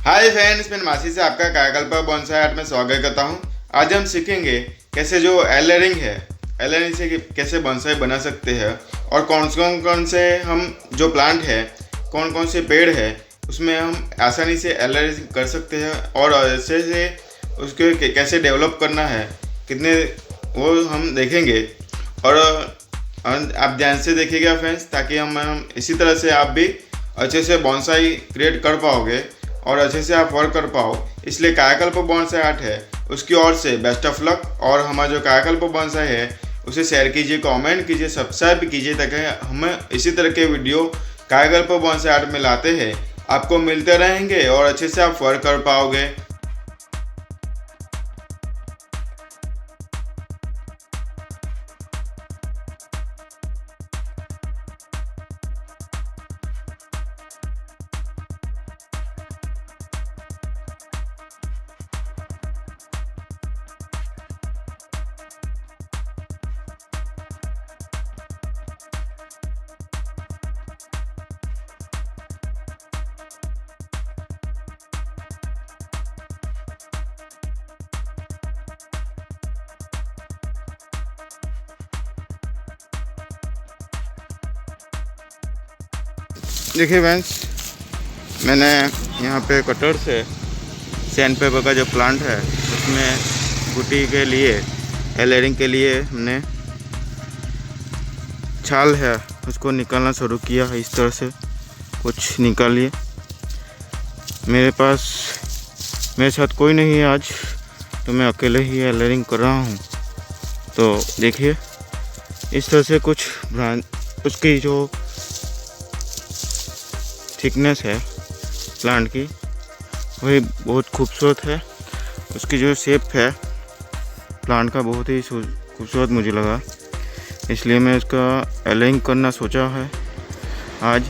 Hi friends, मैं मासी से आपका कायाकल्प बोनसाई आर्ट में स्वागत करता हूँ। आज हम सीखेंगे कैसे जो एलरिंग है, एलरिंग से कैसे बोनसाई बना सकते हैं और कौन से हम जो प्लांट है, कौन कौन से पेड़ है उसमें हम आसानी से एलरिंग कर सकते हैं और ऐसे से उसके कैसे डेवलप करना है, कितने वो हम देखेंगे। और आप ध्यान से देखिएगा फ्रेंड्स, ताकि हम इसी तरह से आप भी अच्छे से बोनसाई क्रिएट कर पाओगे और अच्छे से आप वर्क कर पाओ। इसलिए कायाकल्प बोनसाई आर्ट है, उसकी ओर से बेस्ट ऑफ लक। और हमारा जो कायाकल्प बोनसाई है उसे शेयर कीजिए, कमेंट कीजिए, सब्सक्राइब कीजिए, ताकि हम इसी तरह के वीडियो कायाकल्प बोनसाई आर्ट में लाते हैं, आपको मिलते रहेंगे और अच्छे से आप वर्क कर पाओगे। देखिए फ्रेंड्स, मैंने यहाँ पे कटर से सैंड पेपर का जो प्लांट है उसमें गुटी के लिए, एलरिंग के लिए हमने छाल है उसको निकालना शुरू किया है। इस तरह से कुछ निकालिए। मेरे साथ कोई नहीं है आज, तो मैं अकेले ही एलरिंग कर रहा हूँ। तो देखिए इस तरह से कुछ उसकी जो थिकनेस है प्लांट की वही बहुत खूबसूरत है। उसकी जो शेप है प्लांट का बहुत ही खूबसूरत मुझे लगा, इसलिए मैं इसका एलरिंग करना सोचा है आज।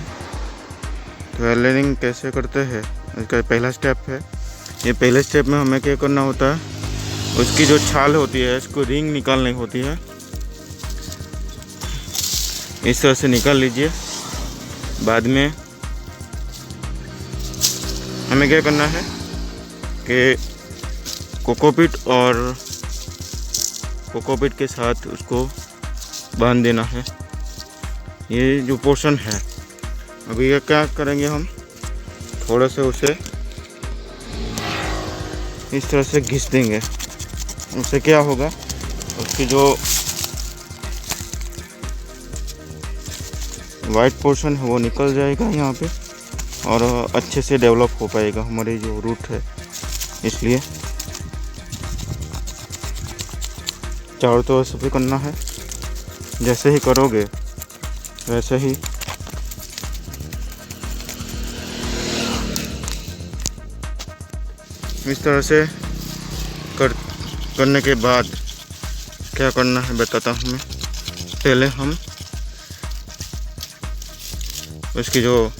तो एलरिंग कैसे करते हैं, इसका पहला स्टेप है। ये पहले स्टेप में हमें क्या करना होता है, उसकी जो छाल होती है इसको रिंग निकालनी होती है। इस तरह से निकाल लीजिए। बाद में हमें क्या करना है कि कोकोपीट के साथ उसको बांध देना है। ये जो पोर्शन है, अभी ये क्या करेंगे, हम थोड़ा से उसे इस तरह से घिस देंगे। उससे क्या होगा, उसकी जो वाइट पोर्शन है वो निकल जाएगा यहाँ पे और अच्छे से डेवलप हो पाएगा हमारी जो रूट है। इसलिए चारों तरफ से भी करना है। जैसे ही करोगे वैसे ही इस तरह से करने के बाद क्या करना है बताता हूँ मैं। पहले हम उसकी जो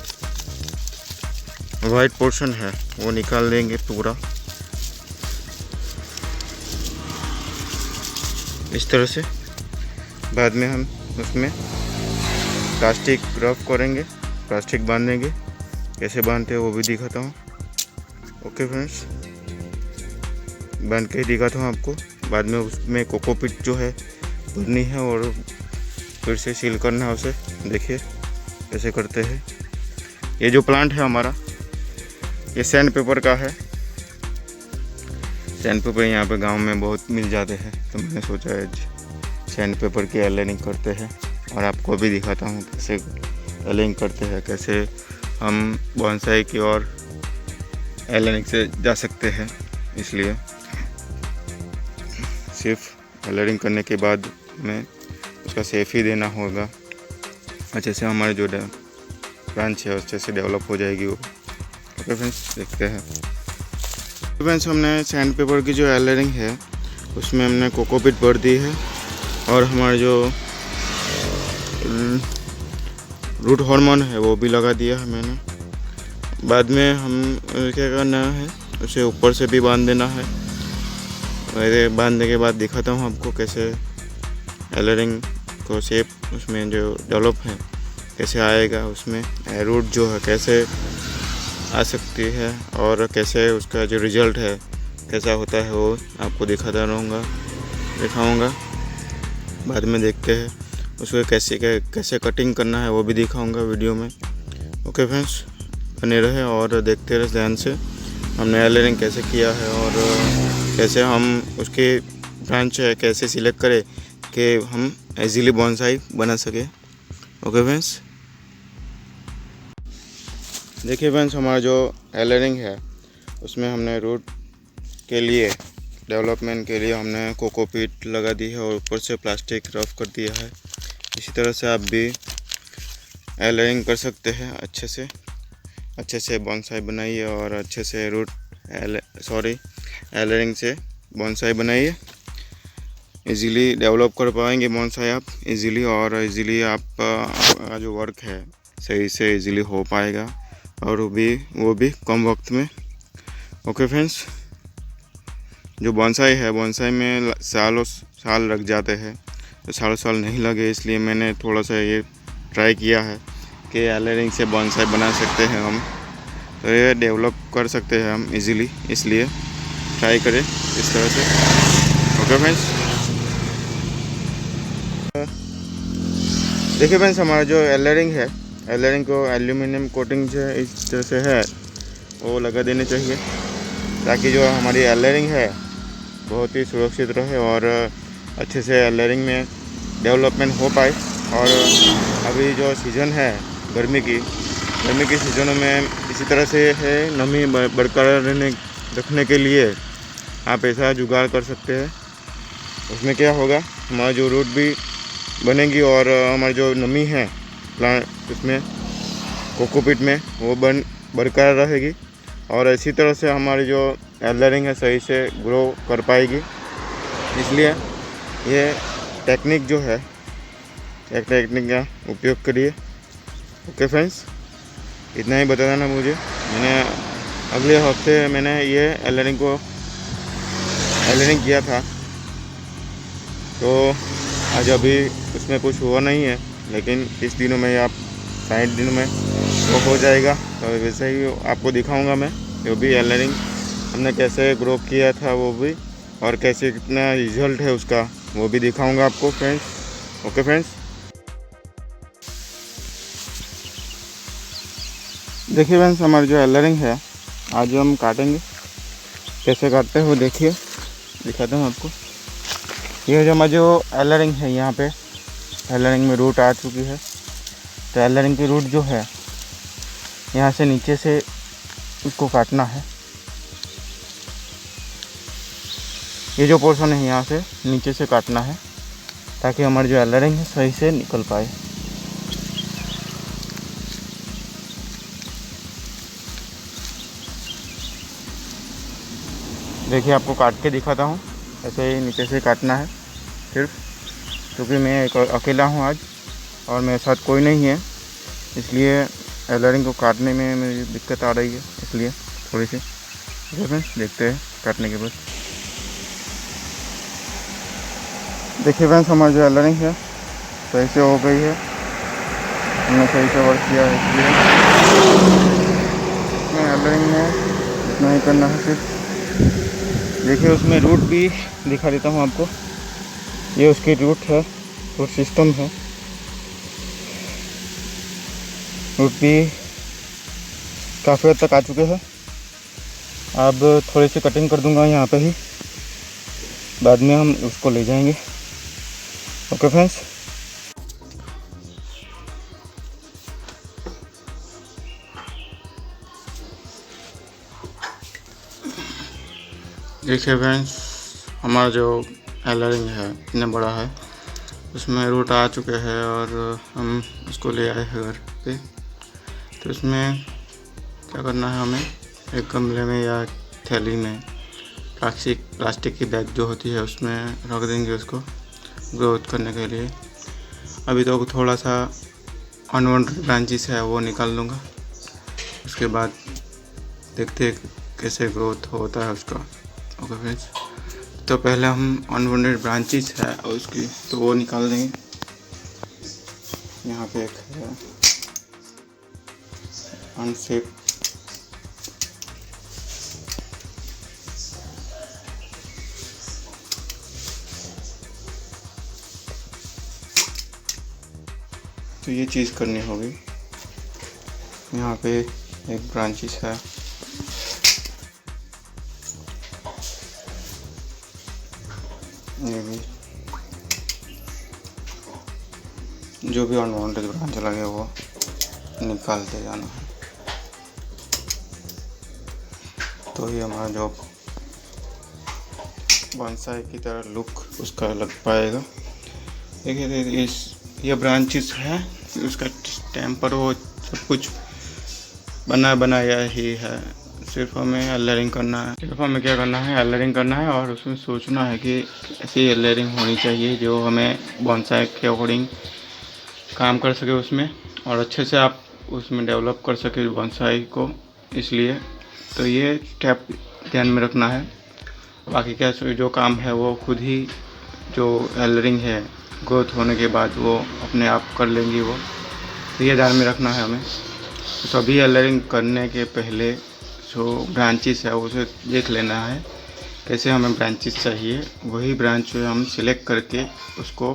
वाइट पोर्शन है वो निकाल देंगे पूरा इस तरह से। बाद में हम उसमें प्लास्टिक रफ करेंगे, प्लास्टिक बांधेंगे। कैसे बांधते हैं वो भी दिखाता हूँ। ओके फ्रेंड्स, बांध के दिखाता हूँ आपको। बाद में उसमें कोकोपीट जो है भरनी है और फिर से सील करना है उसे। देखिए कैसे करते हैं। ये जो प्लांट है हमारा, ये सैंड पेपर का है। सैंड पेपर यहाँ पे गांव में बहुत मिल जाते हैं, तो मैंने सोचा आज सैंड पेपर की एलरिंग करते हैं और आपको भी दिखाता हूँ कैसे एलरिंग करते हैं, कैसे हम बोनसाई की ओर एलरिंग से जा सकते हैं। इसलिए सिर्फ एलरिंग करने के बाद हमें उसका सेफ ही देना होगा। अच्छे से हमारे जो ब्रांच है अच्छे से डेवलप हो जाएगी वो। ओके फ्रेंड्स, देखते हैं। फ्रेंड्स, हमने सैंड पेपर की जो एलरिंग है उसमें हमने कोकोपीट भर दी है और हमारा जो रूट हार्मोन है वो भी लगा दिया है मैंने। बाद में हम क्या करना है, उसे ऊपर से भी बांध देना है। वैसे बांधने के बाद दिखाता हूँ आपको कैसे एलरिंग को शेप उसमें जो डेवलप है कैसे आएगा, उसमें रूट जो है कैसे आ सकती है और कैसे उसका जो रिज़ल्ट है कैसा होता है वो आपको दिखाऊंगा। बाद में देखते हैं उसको कैसे कटिंग करना है, वो भी दिखाऊंगा वीडियो में। ओके फ्रेंड्स, बने रहे और देखते रहे ध्यान से हमने एयरलाइनिंग कैसे किया है और कैसे हम उसके ब्रांच है कैसे सिलेक्ट करें कि हम इजीली बॉन्साई बना सके। ओके फ्रेंड्स, देखिए फ्रेंड्स, हमारा जो एयरलाइनिंग है उसमें हमने रूट के लिए डेवलपमेंट के लिए हमने कोकोपीट लगा दी है और ऊपर से प्लास्टिक रफ कर दिया है। इसी तरह से आप भी एयरलाइनिंग कर सकते हैं। अच्छे से बॉन्साई बनाइए और अच्छे से एयरलाइनिंग से बॉन्साई बनाइए। इजीली डेवलप कर पाएंगे बॉन्साई आप इजीली, और इजीली आपका जो वर्क है सही से इजीली हो पाएगा और वो भी कम वक्त में। ओके फ्रेंड्स, जो बॉन्साई में सालों साल लग जाते हैं, तो सालों साल नहीं लगे, इसलिए मैंने थोड़ा सा ये ट्राई किया है कि एयरलाइनिंग से बॉन्साई बना सकते हैं हम, तो ये डेवलप कर सकते हैं हम इजीली, इसलिए ट्राई करें इस तरह से। ओके फ्रेंड्स, देखिए फ्रेंड्स, हमारा जो एयरलाइनिंग को एल्यूमिनियम कोटिंग जो इस तरह से है वो लगा देने चाहिए, ताकि जो हमारी एयरलाइनिंग है बहुत ही सुरक्षित रहे और अच्छे से एयरलाइनिंग में डेवलपमेंट हो पाए। और अभी जो सीज़न है गर्मी की सीज़नों में इसी तरह से है, नमी बरकरार रखने के लिए आप ऐसा जुगाड़ कर सकते हैं। उसमें क्या होगा, हमारा जो रूट भी बनेगी और हमारी जो नमी है प्लांट उसमें कोकोपीट में वो बरकरार रहेगी और इसी तरह से हमारी जो एयरलाइनिंग है सही से ग्रो कर पाएगी। इसलिए ये टेक्निक जो है एक टेक्निक का उपयोग करिए। ओके फ्रेंड्स, इतना ही बता देना मुझे। मैंने अगले हफ्ते ये एयरलाइनिंग किया था, तो आज अभी उसमें कुछ हुआ नहीं है, लेकिन इस दिनों में या 60 दिनों में वो हो जाएगा। तो वैसे ही आपको दिखाऊंगा मैं जो भी एयरलाइनिंग हमने कैसे ग्रो किया था वो भी, और कैसे कितना रिजल्ट है उसका वो भी दिखाऊंगा आपको फ्रेंड्स। ओके फ्रेंड्स, देखिए फ्रेंड्स, हमारी जो एयरलाइनिंग है आज हम काटेंगे। कैसे काटते हैं वो देखिए, दिखाता हूँ आपको। ये जो हमारी जो एयरलाइनिंग है, यहाँ पे एयरलाइनिंग में रूट आ चुकी है, तो एयरलाइनिंग की रूट जो है यहाँ से नीचे से उसको काटना है। ये जो पोर्शन है यहाँ से नीचे से काटना है, ताकि हमारी जो एयरलाइनिंग है सही से निकल पाए। देखिए, आपको काट के दिखाता हूँ। ऐसे ही नीचे से काटना है सिर्फ, क्योंकि मैं अकेला हूँ आज और मेरे साथ कोई नहीं है, इसलिए एयरलाइनिंग को काटने में मेरी दिक्कत आ रही है, इसलिए थोड़ी सी। देखते हैं काटने के बाद। देखिए फ्रेंड्स, हमारी जो एयरलाइनिंग है सही से हो गई है, हमने सही से वर्क किया है, इसलिए एयरलाइनिंग में इतना ही करना है सिर्फ। देखिए, उसमें रूट भी दिखा देता हूँ आपको। ये उसकी रूट है, रूट सिस्टम है। रूट भी काफ़ी हद तक आ चुके हैं। अब थोड़ी सी कटिंग कर दूंगा यहाँ पे ही, बाद में हम उसको ले जाएंगे। ओके फ्रेंड्स, देखिए फ्रेंड्स, हमारा जो एयरलाइनिंग है इतना बड़ा है, उसमें रूट आ चुके हैं और हम उसको ले आए हैं घर पे। तो इसमें क्या करना है, हमें एक गमले में या थैली में प्लास्टिक की बैग जो होती है उसमें रख देंगे उसको ग्रोथ करने के लिए। अभी तो थोड़ा सा अनवांटेड ब्रांचेस है वो निकाल लूँगा, उसके बाद देखते हैं कैसे ग्रोथ होता है उसका। ओके फ्रेंड्स, तो पहले हम अनवांटेड ब्रांचेस है उसकी तो वो निकाल देंगे। यहाँ पे एक है अनसेप तो ये चीज़ करनी होगी। यहाँ पे एक ब्रांचेस है, ये भी जो भी अनवांटेड ब्रांच लगे वो निकालते जाना है, तो ये हमारा जो बोनसाई की तरह लुक उसका लग पाएगा। देखिए ये ब्रांचेस है, उसका टेम्पर वो सब कुछ बनाया ही है। सिर्फ हमें एलरिंग करना है, सिर्फ हमें क्या करना है, एलरिंग करना है और उसमें सोचना है कि ऐसी एलरिंग होनी चाहिए जो हमें बोनसाई के अकॉर्डिंग काम कर सके उसमें, और अच्छे से आप उसमें डेवलप कर सके बोनसाई को। इसलिए तो ये स्टेप ध्यान में रखना है। बाकी क्या जो काम है वो खुद ही, जो एलरिंग है ग्रोथ होने के बाद वो अपने आप कर लेंगी वो, तो ये ध्यान में रखना है हमें। तो सभी एलरिंग करने के पहले जो ब्रांचेस है उसे देख लेना है, कैसे हमें ब्रांचेस चाहिए, वही ब्रांच हम सिलेक्ट करके उसको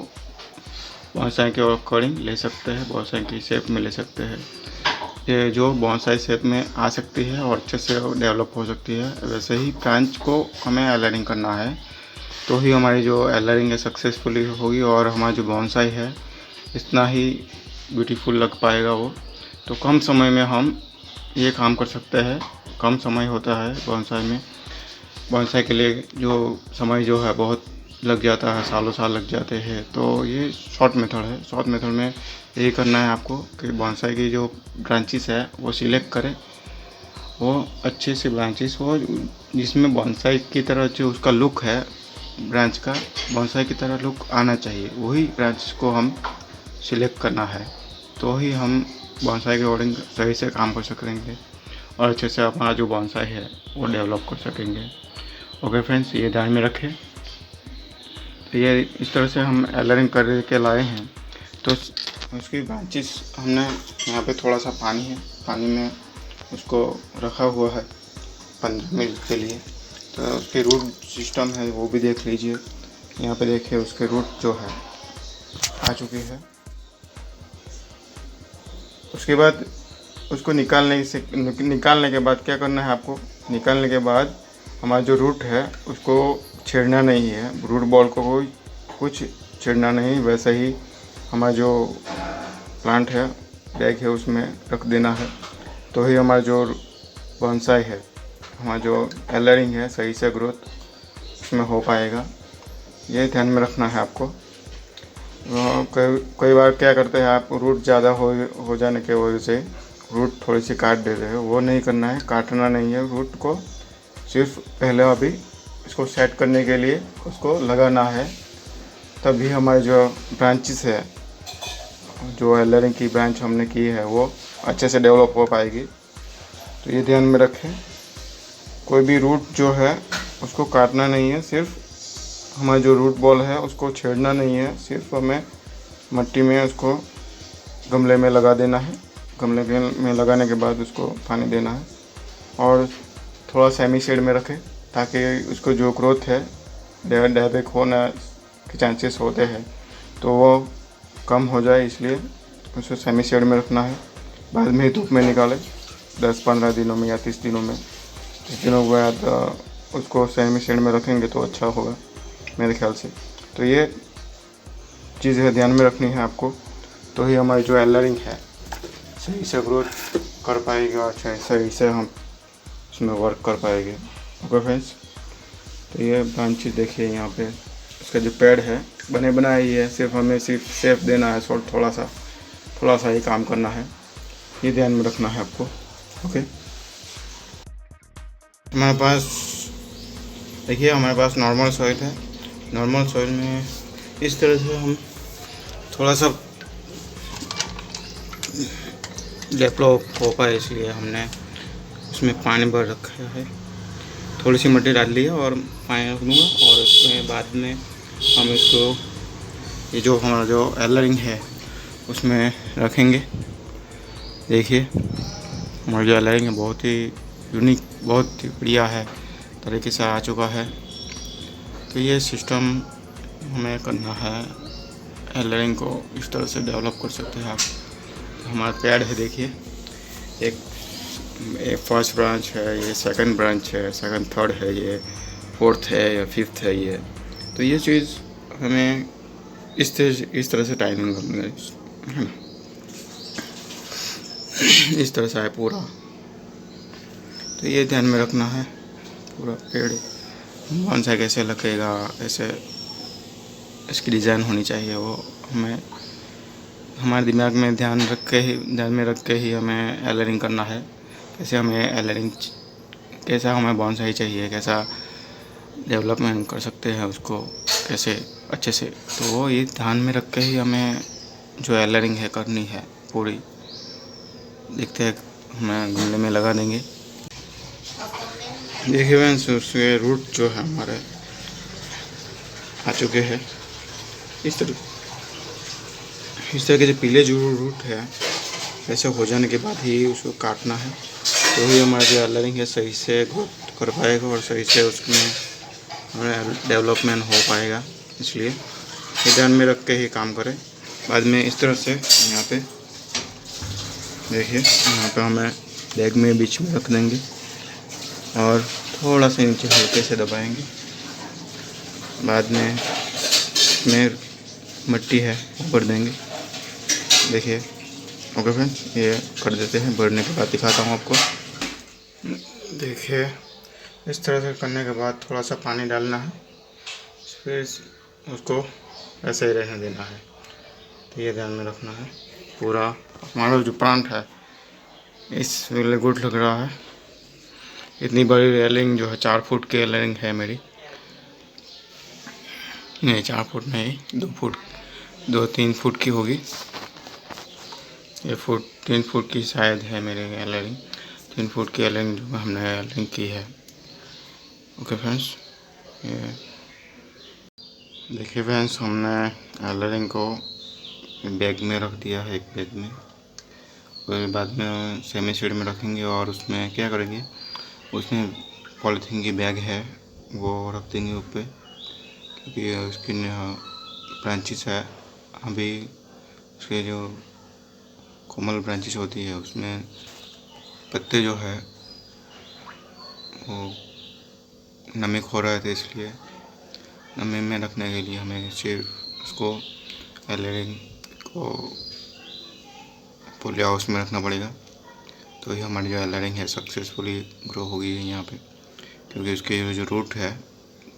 बोनसाई के अकॉर्डिंग ले सकते हैं, बोनसाई की शेप में ले सकते हैं। ये जो बोनसाई शेप में आ सकती है और अच्छे से डेवलप हो सकती है, वैसे ही ब्रांच को हमें एलरिंग करना है, तो ही हमारी जो एलरिंग है सक्सेसफुली होगी और हमारा जो बोनसाई है इतना ही ब्यूटीफुल लग पाएगा वो। तो कम समय में हम ये काम कर सकते हैं। कम समय होता है बोनसाई में, बोनसाई के लिए जो समय जो है बहुत लग जाता है, सालों साल लग जाते हैं। तो ये शॉर्ट मेथड है। शॉर्ट मेथड में यही करना है आपको कि बोनसाई की जो ब्रांचेस है वो सिलेक्ट करें, वो अच्छे से ब्रांचेस हो जिसमें बोनसाई की तरह जो उसका लुक है, ब्रांच का बोनसाई की तरह लुक आना चाहिए, वही ब्रांच को हम सिलेक्ट करना है, तो ही हम बोनसाई के अकॉर्डिंग सही से काम कर सकेंगे और अच्छे से अपना जो बोनसाई है वो डेवलप कर सकेंगे। ओके फ्रेंड्स, ये ध्यान में रखें। तो ये इस तरह से हम एलरिंग कर के लाए हैं। तो उसकी ब्रांचेस हमने यहाँ पे थोड़ा सा पानी है, पानी में उसको रखा हुआ है 15 मिनट के लिए। तो उसकी रूट सिस्टम है वो भी देख लीजिए। यहाँ पे देखिए उसके रूट जो है आ चुकी है। उसके बाद उसको निकालने के बाद क्या करना है आपको, निकालने के बाद हमारा जो रूट है उसको छेड़ना नहीं है, रूट बॉल को कोई कुछ छेड़ना नहीं, वैसे ही हमारा जो प्लांट है बैग है उसमें रख देना है, तो ही हमारा जो बोनसाई है, हमारा जो एलरिंग है सही से ग्रोथ उसमें हो पाएगा। ये ध्यान में रखना है आपको। कई बार क्या करते हैं आप, रूट ज़्यादा हो जाने के वजह से रूट थोड़ी सी काट देते हैं, वो नहीं करना है, काटना नहीं है रूट को। सिर्फ पहले अभी इसको सेट करने के लिए उसको लगाना है, तभी हमारी जो ब्रांचेस है, जो एलरिंग की ब्रांच हमने की है वो अच्छे से डेवलप हो पाएगी। तो ये ध्यान में रखें, कोई भी रूट जो है उसको काटना नहीं है, सिर्फ हमारा जो रूट बॉल है उसको छेड़ना नहीं है, सिर्फ हमें मिट्टी में उसको गमले में लगा देना है। गमले में लगाने के बाद उसको पानी देना है और थोड़ा सेमी शेड में रखें, ताकि उसको जो ग्रोथ है डैमेज होना के चांसेस होते हैं तो वो कम हो जाए, इसलिए उसको सेमी शेड में रखना है। बाद में ही धूप में निकालें 10-15 दिनों में या 30 दिनों में। 30 दिनों के बाद उसको सेमी शेड में रखेंगे तो अच्छा होगा मेरे ख्याल से। तो ये चीज़ें ध्यान में रखनी है आपको, तो ही हमारी जो एलरिंग है सही से ग्रोथ कर पाएगी और सही से हम उसमें वर्क कर पाएंगे। ओके फ्रेंड्स, तो ये ब्रांचेस देखिए, यहाँ पे इसका जो पैड है बने बनाया ही है, सिर्फ हमें शेप देना है, थोड़ा सा ही काम करना है, ये ध्यान में रखना है आपको। ओके, हमारे पास देखिए, हमारे पास नॉर्मल सॉइल है। नॉर्मल सॉइल में इस तरह से हम थोड़ा सा डेवलप हो पाए, इसलिए हमने उसमें पानी भर रखा है। थोड़ी सी मिट्टी डाल ली है और पानी रख दूँगा, और उसमें बाद में हम इसको, ये जो हमारा जो एलरिंग है उसमें रखेंगे। देखिए हमारा जो एलरिंग है बहुत ही यूनिक, बहुत ही बढ़िया है तरीके से आ चुका है। तो ये सिस्टम हमें करना है, एलरिंग को इस तरह से डेवलप कर सकते हैं आप। हमारा पेड़ है, देखिए एक फर्स्ट ब्रांच है, ये सेकंड ब्रांच है, सेकंड थर्ड है, ये फोर्थ है या फिफ्थ है ये। तो ये चीज़ हमें इस तरह से टाइमिंग करनी है ना, इस तरह से है पूरा। तो ये ध्यान में रखना है, पूरा पेड़ बोनसाई कैसे लगेगा, कैसे इसकी डिज़ाइन होनी चाहिए, वो हमें हमारे दिमाग में ध्यान में रख के ही हमें एलरिंग करना है। कैसे हमें एलरिंग, कैसा हमें बोनसाई चाहिए, कैसा डेवलपमेंट कर सकते हैं उसको कैसे अच्छे से। तो वो ये ध्यान में रख के ही हमें जो एलरिंग है करनी है पूरी। देखते हैं, हमें गमले में लगा देंगे। देखिए फ्रेंड्स, उसके रूट जो है हमारे आ चुके हैं। इस तरह के जो पीले जो रूट है, ऐसे हो जाने के बाद ही उसको काटना है, तो ही हमारा जो एलरिंग है सही से ग्रोथ कर पाएगा और सही से उसमें हमारा डेवलपमेंट हो पाएगा। इसलिए ये ध्यान में रख के ही काम करें। बाद में इस तरह से यहाँ पे देखिए, यहाँ पे हमें बैग में बीच में रख देंगे और थोड़ा सा नीचे हल्के से दबाएंगे। बाद में इसमें मिट्टी है भर देंगे। देखिए, ओके फ्रेंड्स, ये कर देते हैं। भरने के बाद दिखाता हूँ आपको। देखिए, इस तरह से करने के बाद थोड़ा सा पानी डालना है, फिर उसको ऐसे ही रहने देना है। तो ये ध्यान में रखना है। पूरा हमारा जो प्लांट है इस वेले गुड लग रहा है। इतनी बड़ी रेलिंग जो है 4 फुट की रेलिंग है मेरी, नहीं 4 फुट नहीं, 2-3 फुट की होगी। ये 3 फुट की शायद है मेरी एलरिंग। 3 फुट की एलरिंग जो हमने एलरिंग की है। ओके फ्रेंड्स, ये देखिए फ्रेंड्स, हमने एलरिंग को बैग में रख दिया है, एक बैग में। और बाद में सेमी सीड में रखेंगे और उसमें क्या करेंगे, उसमें पॉलीथीन की बैग है वो रख देंगे ऊपर, क्योंकि उसकी ब्रांचेस है अभी, उसके जो कोमल ब्रांचेस होती है उसमें पत्ते जो है वो नमी खो रहे थे, इसलिए नमी में रखने के लिए हमें सिर्फ उसको एलरिंग को पोली हाउस में रखना पड़ेगा। तो ये हमारी जो एलरिंग है सक्सेसफुली ग्रो हो गई है यहाँ पे, क्योंकि उसकी जो रूट है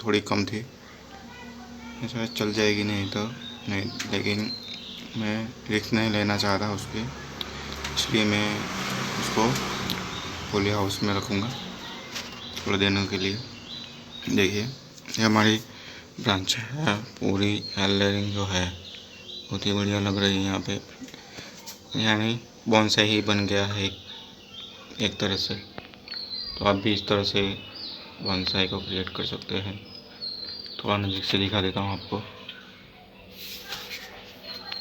थोड़ी कम थी। ऐसा चल जाएगी नहीं तो नहीं, लेकिन मैं रिस्क नहीं लेना चाह रहा उस पर, इसलिए मैं उसको पोली हाउस में रखूँगा थोड़े दिनों के लिए। देखिए, ये हमारी ब्रांच है, पूरी एलरिंग जो है बहुत ही बढ़िया लग रही है यहाँ पे, यानी बोनसाई ही बन गया है एक तरह से। तो आप भी इस तरह से बोनसाई को क्रिएट कर सकते हैं। थोड़ा नज़दीक से दिखा देता हूँ आपको।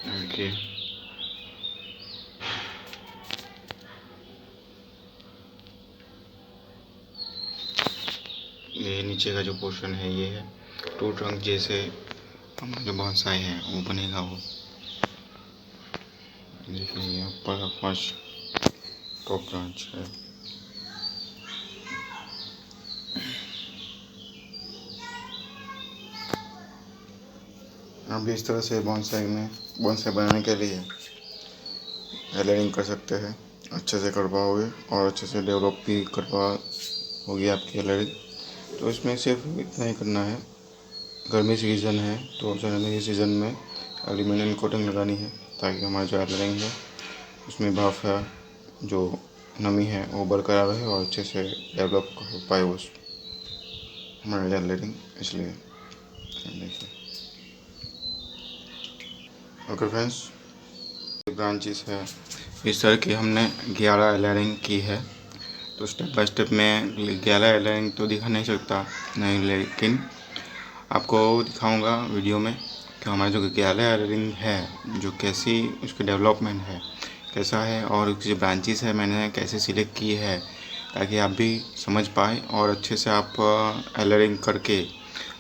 देखिए, ये नीचे का जो पोर्शन है ये है, 2 ट्रंक जैसे हमारा जो बोनसाई है वो बनेगा वो। देखिए, यहाँ पर फर्स्ट टॉप ब्रांच है। आप भी इस तरह से बोनसाई बनाने के लिए एलरिंग कर सकते हैं। अच्छे से कर पाओगे और अच्छे से डेवलप भी होगी आपकी एलरिंग। तो इसमें सिर्फ इतना ही करना है। गर्मी सीज़न है तो गर्मी के सीज़न में एल्यूमिनियम कोटिंग लगानी है, ताकि हमारा जो एलरिंग है उसमें भाप है, जो नमी है वो बरकरार रहे और अच्छे से डेवलप हो पाए वो हमारा एलरिंग। इसलिए देखिए, ओके फ्रेंड्स, ब्रांचेस है इस तरह की हमने 11 एलरिंग की है। तो स्टेप बाय स्टेप में 11 एलरिंग तो दिखा नहीं सकता नहीं, लेकिन आपको दिखाऊंगा वीडियो में कि हमारा जो 11 एलरिंग है जो कैसी उसकी डेवलपमेंट है कैसा है, और उसकी ब्रांचेस है मैंने कैसे सिलेक्ट की है, ताकि आप भी समझ पाए और अच्छे से आप एलरिंग करके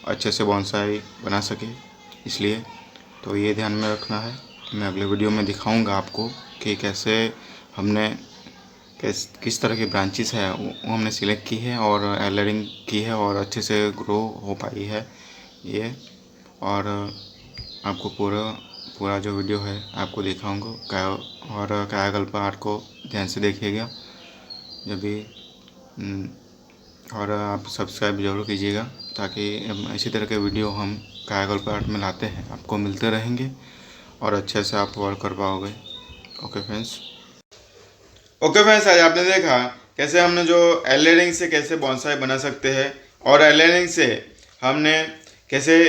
अच्छे से बोनसाई बना सके। इसलिए तो ये ध्यान में रखना है। मैं अगले वीडियो में दिखाऊंगा आपको कि कैसे हमने किस तरह की ब्रांचेस है वो हमने सिलेक्ट की है और एलरिंग की है और अच्छे से ग्रो हो पाई है ये। और आपको पूरा जो वीडियो है आपको दिखाऊंगा और कायाकल्प आर्ट को ध्यान से देखिएगा जब भी। और आप सब्सक्राइब जरूर कीजिएगा ताकि इसी तरह के वीडियो हम कायाकल्प आर्ट में लाते हैं आपको मिलते रहेंगे और अच्छे से आप वर्क कर पाओगे। ओके फ्रेंड्स, आज आपने देखा कैसे हमने जो एलरिंग से कैसे बॉन्साई बना सकते हैं और एलरिंग से हमने कैसे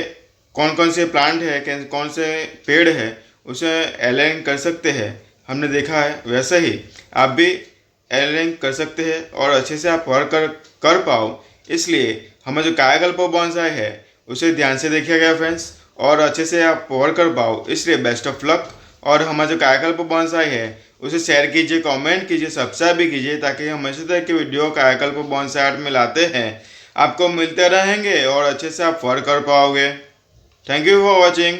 कौन कौन से प्लांट है कौन से पेड़ है उसे एलरिंग कर सकते हैं हमने देखा है। वैसे ही आप भी एलरिंग कर सकते हैं और अच्छे से आप वर्क कर पाओ। इसलिए हमें जो कायाकल्प बॉन्साई है उसे ध्यान से देखिए गया फ्रेंड्स, और अच्छे से आप वर्क कर पाओ। इसलिए बेस्ट ऑफ लक। और हमारा जो कायाकल्प बॉन्साई है उसे शेयर कीजिए, कमेंट कीजिए, सब्सक्राइब भी कीजिए ताकि हम इसी तरह की वीडियो कायाकल्प बॉन्साई आर्ट में लाते हैं आपको मिलते रहेंगे और अच्छे से आप वर्क कर पाओगे। Thank you for watching.